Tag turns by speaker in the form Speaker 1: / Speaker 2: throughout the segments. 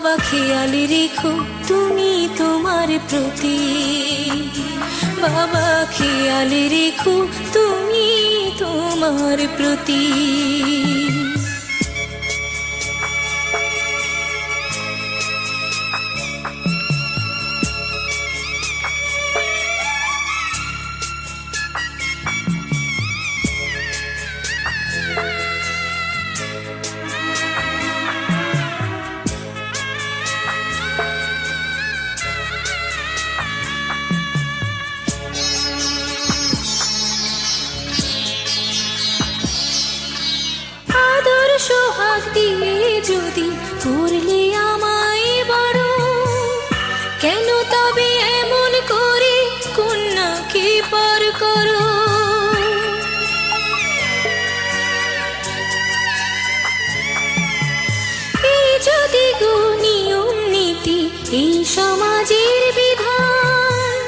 Speaker 1: বাবা খেয়াল রেখো তুমি তোমার প্রতি, বাবা খেয়াল রেখো তুমি তোমার প্রতি। সোহাগ দিয়ে যদি করলে আমায় বড়, কেন তবে এমন করে কন্যাকে পর করো? এই যদি গো নিয়ম নীতি এই সমাজের বিধান,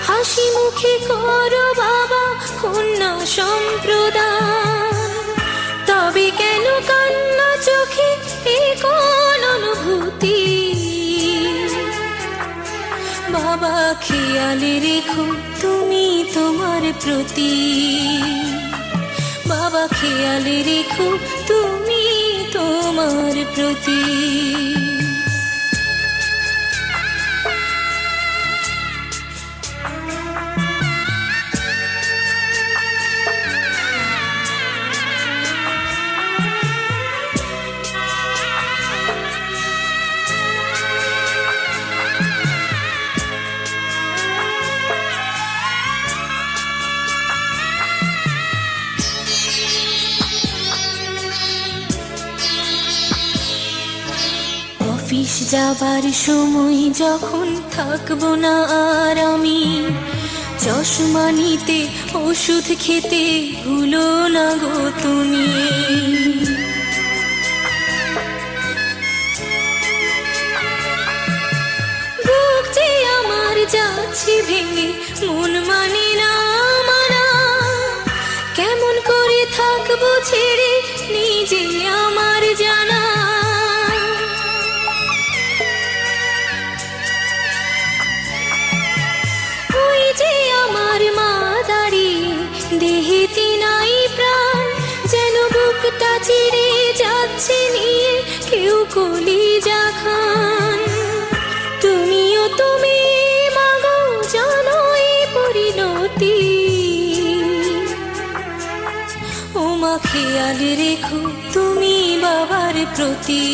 Speaker 1: হাসি মুখে করো বাবা কন্যা সম্প্রদান, তবে কেন কান্না চোখে এ কোন অনুভূতি? বাবা খেয়াল রেখো তুমি তোমার প্রতি, বাবা খেয়াল রেখো তুমি তোমার প্রতি। অফিস যাবার সময় যখন থাকবো না আর আমি, চশমা নিতে ওষুধ খেতে ভুলো না গো তুমি। বুক যে আমার যাচ্ছে ভেঙে মন মানে না মানা, কেমন করে থাকবো ছেড়ে নিজে আমার জানা। দেহেতে নাই প্রাণ, যেন বুকটা চিরে যাচ্ছে নিয়ে কেউ কলিজা খান। তুমিও তুমি মাগো জানো এই পরিণতি, ও মা খেয়াল রেখো তুমি বাবার প্রতি,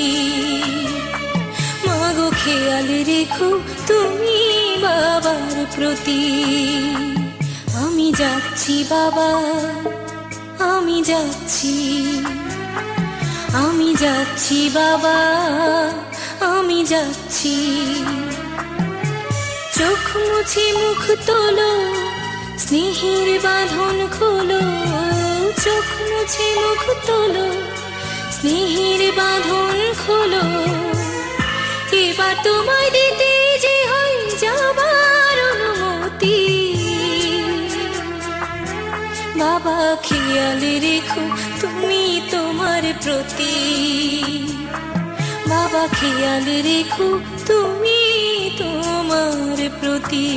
Speaker 1: মাগো খেয়াল রেখো তুমি বাবার প্রতি। আমি যাচ্ছি বাবা, আমি যাচ্ছি, আমি যাচ্ছি বাবা, আমি যাচ্ছি। চোখ মুছে মুখ তোলো, স্নেহের বাঁধন খোলো, চোখ মুছে মুখ তোলো, স্নেহের বাঁধন খোলো। এবার তোমায় দিতে যে হয় যাবার অনুমতি, বাবা খেয়াল রেখো তুমি তোমার প্রতি, বাবা খেয়াল রেখো তুমি তোমার প্রতি।